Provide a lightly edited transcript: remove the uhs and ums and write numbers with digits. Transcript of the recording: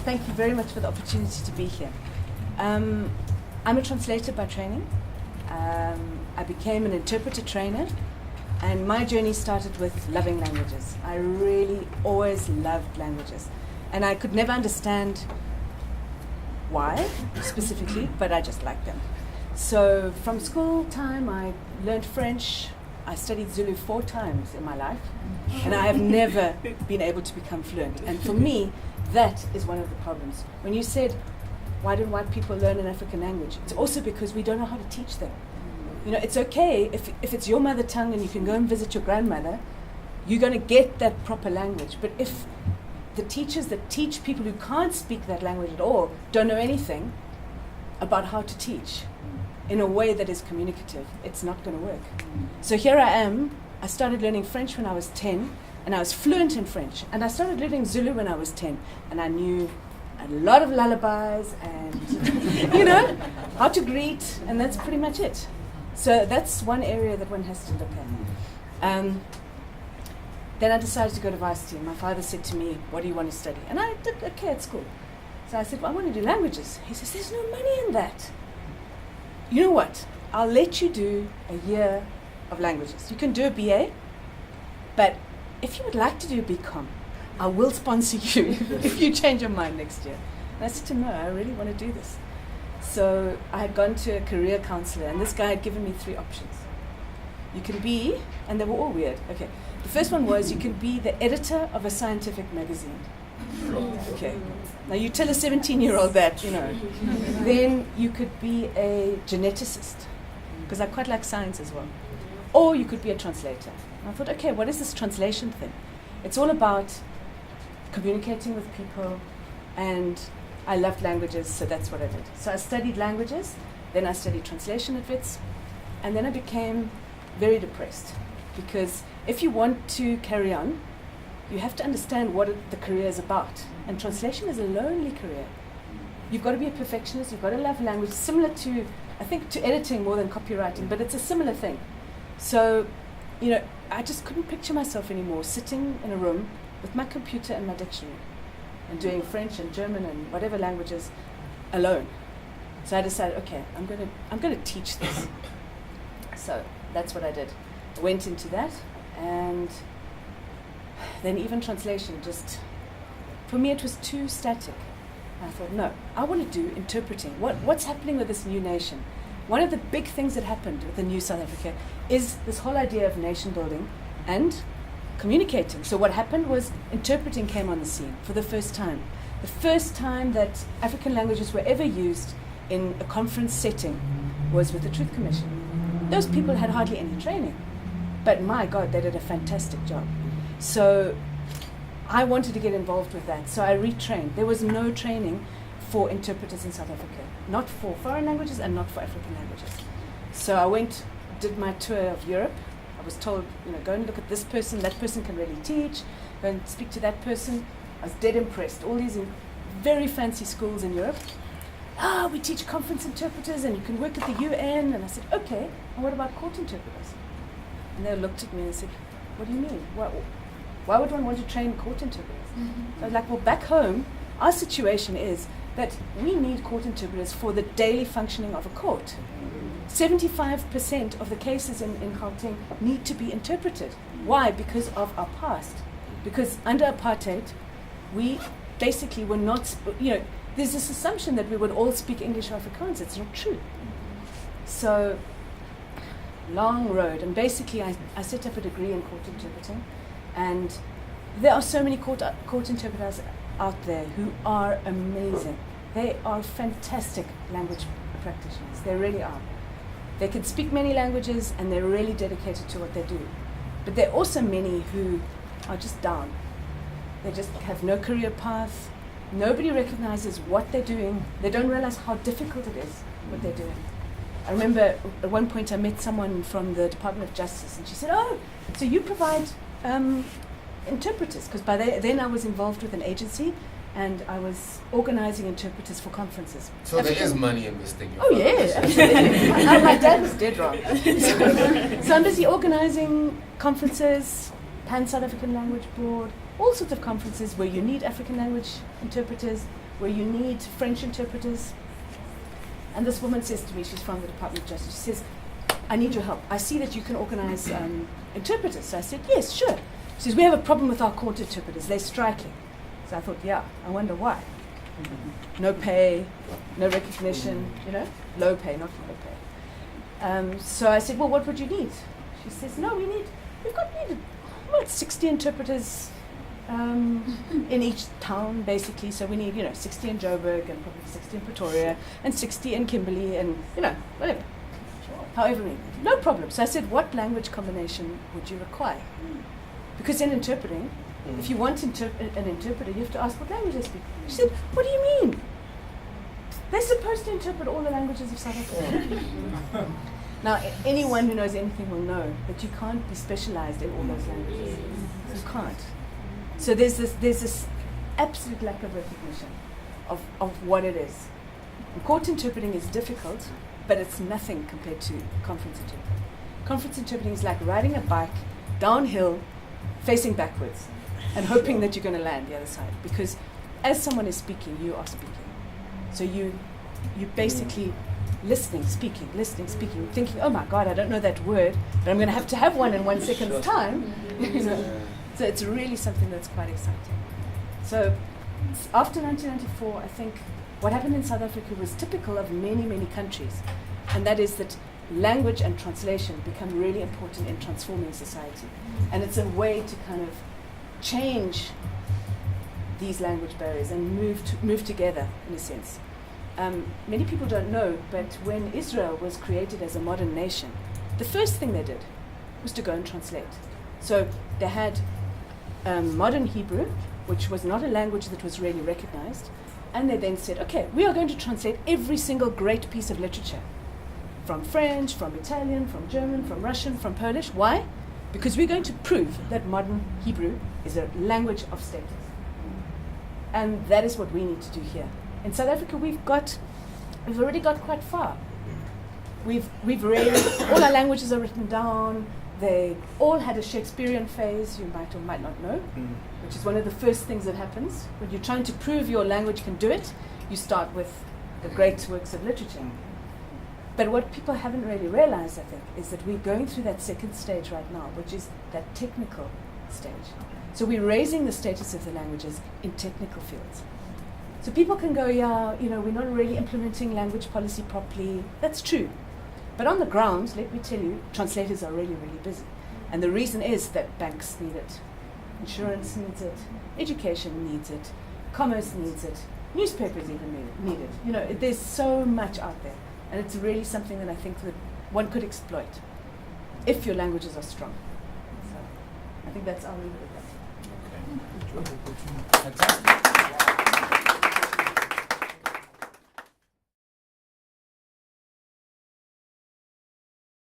thank you very much for the opportunity to be here. I'm a translator by training. I became an interpreter trainer, and my journey started with loving languages. I really always loved languages, and I could never understand why specifically, but I just liked them. So from school time, I learned French. I studied Zulu 4 times in my life, and I have never been able to become fluent. And for me, that is one of the problems. When you said, why don't white people learn an African language? It's also because we don't know how to teach them. You know, it's okay if it's your mother tongue and you can go and visit your grandmother, you're going to get that proper language. But if the teachers that teach people who can't speak that language at all don't know anything about how to teach in a way that is communicative, it's not going to work. So here I am. I started learning French when I was 10, and I was fluent in French. And I started learning Zulu when I was 10, and I knew a lot of lullabies and, you know, how to greet, and that's pretty much it. So that's one area that one has to look at. Then I decided to go to varsity. My father said to me, what do you want to study? And I did okay at school. So I said, well, I want to do languages. He says, there's no money in that. You know what? I'll let you do a year of languages. You can do a BA, but if you would like to do a BCom, I will sponsor you if you change your mind next year. And I said to him, no, I really want to do this. So I had gone to a career counselor, and this guy had given me 3 options. You can be, and they were all weird. Okay. The first one was you can be the editor of a scientific magazine. Okay. Now you tell a 17-year-old that, you know. Then you could be a geneticist, because I quite like science as well. Or you could be a translator. And I thought, okay, what is this translation thing? It's all about communicating with people, and I loved languages, so that's what I did. So I studied languages, then I studied translation at Wits, and then I became very depressed, because if you want to carry on, you have to understand what the career is about. And translation is a lonely career. You've got to be a perfectionist, you've got to love language, similar to, I think, to editing more than copywriting, but it's a similar thing. So, you know, I just couldn't picture myself anymore sitting in a room with my computer and my dictionary and doing French and German and whatever languages alone. So I decided, okay, I'm going to teach this. So that's what I did. I went into that, and then even translation just, for me it was too static. I thought, no, I want to do interpreting. What's happening with this new nation? One of the big things that happened with the new South Africa is this whole idea of nation building and communicating. So what happened was interpreting came on the scene for the first time. The first time that African languages were ever used in a conference setting was with the Truth Commission. Those people had hardly any training, but my God, they did a fantastic job. So I wanted to get involved with that, so I retrained. There was no training for interpreters in South Africa, not for foreign languages and not for African languages. So I went, did my tour of Europe. I was told, you know, go and look at this person, that person can really teach, go and speak to that person. I was dead impressed. All these very fancy schools in Europe. We teach conference interpreters and you can work at the UN. And I said, okay, and what about court interpreters? And they looked at me and said, what do you mean? Why would one want to train court interpreters? So I was like, well, back home, our situation is that we need court interpreters for the daily functioning of a court. 75% of the cases in Gauteng need to be interpreted. Why? Because of our past. Because under apartheid, we basically were not, there's this assumption that we would all speak English or Afrikaans. It's not true. So, long road. And basically, I set up a degree in court interpreting. And there are so many court interpreters out there who are amazing. They are fantastic language practitioners. They really are. They can speak many languages and they're really dedicated to what they do. But there are also many who are just down. They just have no career path. Nobody recognizes what they're doing. They don't realize how difficult it is, what they're doing. I remember at one point I met someone from the Department of Justice, and she said, oh, so you provide interpreters? Because by then I was involved with an agency, and I was organizing interpreters for conferences. So there is money in this thing. Oh yeah, absolutely. My dad was dead wrong. So I'm busy organizing conferences, Pan South African Language Board, all sorts of conferences where you need African language interpreters, where you need French interpreters. And this woman says to me, she's from the Department of Justice, she says, I need your help. I see that you can organize interpreters. So I said, yes, sure. She says, we have a problem with our court interpreters. They're striking. So I thought, yeah, I wonder why. No pay, no recognition, low pay, not low pay. So I said, well, what would you need? She says, no, we've got 60 interpreters in each town, basically. So we need, 60 in Joburg and probably 60 in Pretoria and 60 in Kimberley and, whatever. However many. No problem. So I said, what language combination would you require? Because in interpreting, if you want an interpreter, you have to ask what language they speak. She said, what do you mean? They're supposed to interpret all the languages of South Africa. Now, anyone who knows anything will know that you can't be specialized in all those languages. You can't. So there's this absolute lack of recognition of what it is. And court interpreting is difficult, but it's nothing compared to conference interpreting. Conference interpreting is like riding a bike downhill, facing backwards, and hoping that you're going to land the other side. Because as someone is speaking, you are speaking. So you basically listening, speaking, thinking, oh my God, I don't know that word, but I'm going to have one in 1 second's time. So it's really something that's quite exciting. So after 1994, I think what happened in South Africa was typical of many, many countries. And that is that language and translation become really important in transforming society. And it's a way to kind of change these language barriers and move together, in a sense. Many people don't know, but when Israel was created as a modern nation, the first thing they did was to go and translate. So they had modern Hebrew, which was not a language that was really recognized, and they then said, okay, we are going to translate every single great piece of literature, from French, from Italian, from German, from Russian, from Polish. Why? Because we're going to prove that modern Hebrew is a language of status. And that is what we need to do here. In South Africa, we've already got quite far. We've raised, all our languages are written down. They all had a Shakespearean phase, you might or might not know, which is one of the first things that happens. When you're trying to prove your language can do it, you start with the great works of literature. But what people haven't really realized, I think, is that we're going through that second stage right now, which is that technical stage. So we're raising the status of the languages in technical fields. So people can go, we're not really implementing language policy properly. That's true. But on the ground, let me tell you, translators are really, really busy. And the reason is that banks need it, insurance needs it, education needs it, commerce needs it, newspapers even need it. There's so much out there. And it's really something that I think that one could exploit if your languages are strong. So I think I'll leave it at that. Okay. Fantastic.